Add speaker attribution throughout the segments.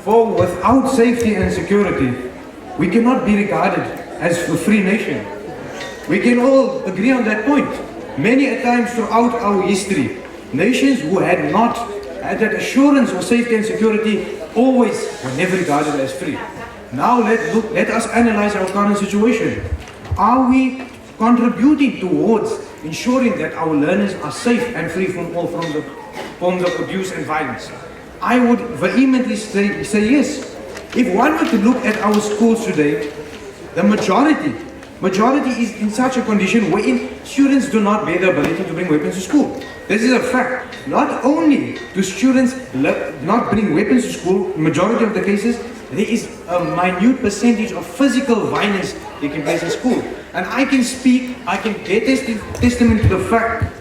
Speaker 1: For without safety and security, we cannot be regarded as a free nation. We can all agree on that point. Many a times throughout our history, nations who had not had that assurance of safety and security always were never regarded as free. Now let us analyze our current situation. Are we contributing towards ensuring that our learners are safe and free from all forms of abuse and violence? I would vehemently say yes. If one were to look at our schools today, the majority is in such a condition wherein students do not bear the ability to bring weapons to school. This is a fact. Not only do students not bring weapons to school, majority of the cases, there is a minute percentage of physical violence taking place in school. And I can bear testament to the fact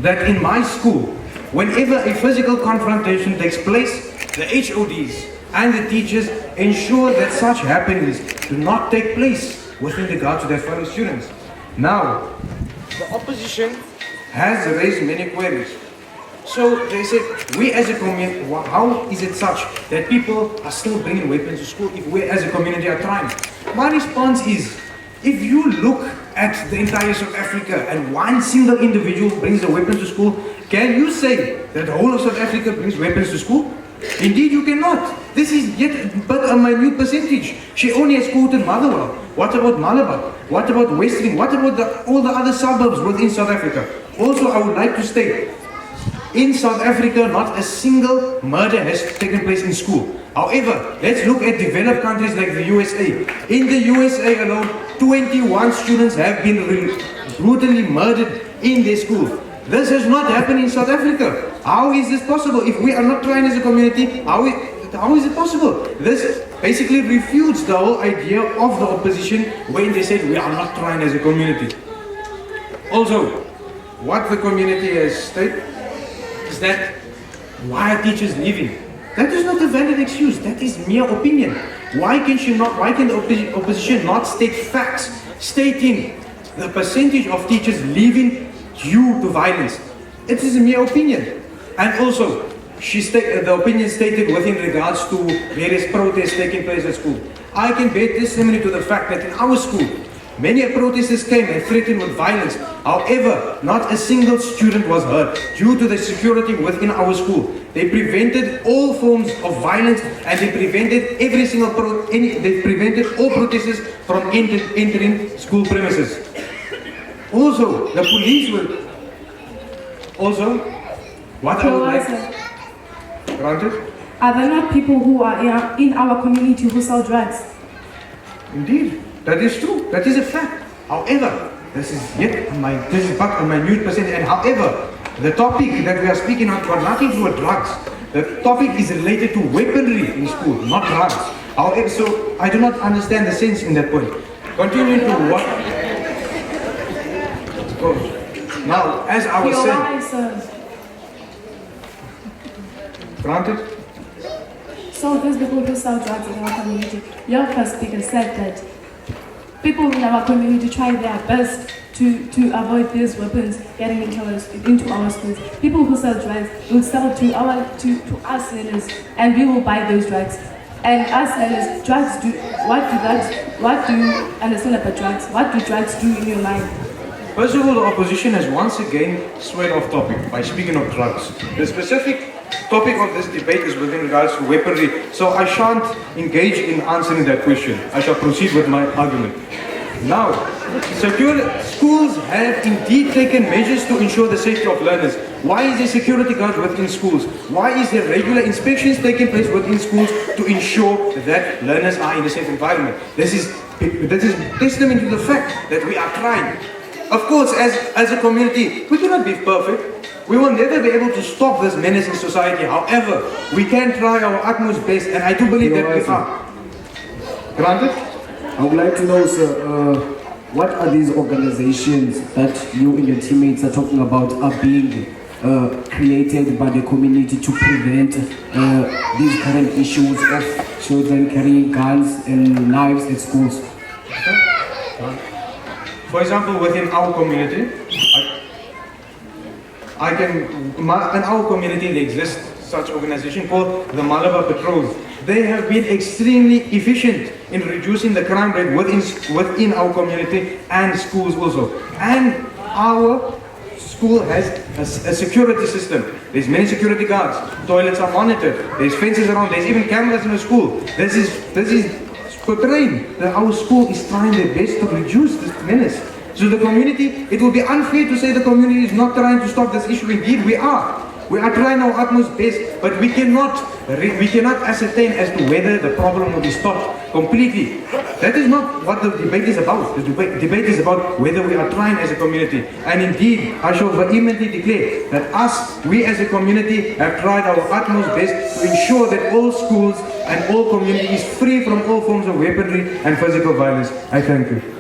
Speaker 1: that in my school, whenever a physical confrontation takes place, the HODs and the teachers ensure that such happenings do not take place within regard to their fellow students. Now, the opposition has raised many queries. So they said, we as a community, how is it such that people are still bringing weapons to school if we as a community are trying? My response is, if you look at the entire South Africa and one single individual brings a weapon to school, can you say that the whole of South Africa brings weapons to school? Indeed, you cannot. This is yet but a minute percentage. She only has quoted Motherwell. What about Malabar? What about Westering? What about all the other suburbs within South Africa? Also, I would like to state, in South Africa, not a single murder has taken place in school. However, let's look at developed countries like the USA. In the USA alone, 21 students have been brutally murdered in their school. This has not happened in South Africa. How is this possible? If we are not trying as a community, how is it possible? This basically refutes the whole idea of the opposition when they said we are not trying as a community. Also, what the community has stated is that why are teachers leaving? That is not a valid excuse. That is mere opinion. Why can the opposition not state facts stating the percentage of teachers leaving due to violence? It is a mere opinion. And also, the opinion stated within regards to various protests taking place at school. I can bear testimony to the fact that in our school, many protesters came and threatened with violence. However, not a single student was hurt due to the security within our school. They prevented all forms of violence and they prevented all protesters from entering school premises. Also, the police were also what I would like. Granted?
Speaker 2: Are there not people who are in our community who sell drugs?
Speaker 1: Indeed, that is true. That is a fact. However, this is but a minute percent. And however, the topic that we are speaking on got nothing to do with drugs. The topic is related to weaponry in school, not drugs. However, so I do not understand the sense in that point. Continuing to what? Now, as I was saying. Granted?
Speaker 2: So those people who sell drugs in our community, your first speaker said that people in our community try their best to avoid these weapons getting into our schools. People who sell drugs will sell to us learners, and we will buy those drugs. And us learners, what do you understand about drugs? What do drugs do in your mind?
Speaker 1: First of all, the opposition has once again swayed off topic by speaking of drugs. The specific topic of this debate is within regards to weaponry, so I shan't engage in answering that question. I shall proceed with my argument. Now, schools have indeed taken measures to ensure the safety of learners. Why is there security guards within schools? Why is there regular inspections taking place within schools to ensure that learners are in a safe environment? This is testament to the fact that we are trying. Of course, as a community, we cannot be perfect. We will never be able to stop this menace in society. However, we can try our utmost best, and I do believe that we are. Granted?
Speaker 3: I would like to know, sir, what are these organizations that you and your teammates are talking about are being created by the community to prevent these current issues of children carrying guns and knives at schools?
Speaker 1: For example, within our community, in our community there exists such organization called the Malabar Patrols. They have been extremely efficient in reducing the crime rate within our community and schools also. And our school has a security system. There's many security guards. Toilets are monitored. There's fences around. There's even cameras in the school. This is portraying that our school is trying their best to reduce this menace. So the community, it will be unfair to say the community is not trying to stop this issue. Indeed, we are. We are trying our utmost best, but we cannot ascertain as to whether the problem will be stopped completely. That is not what the debate is about. The debate is about whether we are trying as a community. And indeed, I shall vehemently declare that we as a community have tried our utmost best to ensure that all schools and all communities free from all forms of weaponry and physical violence. I thank you.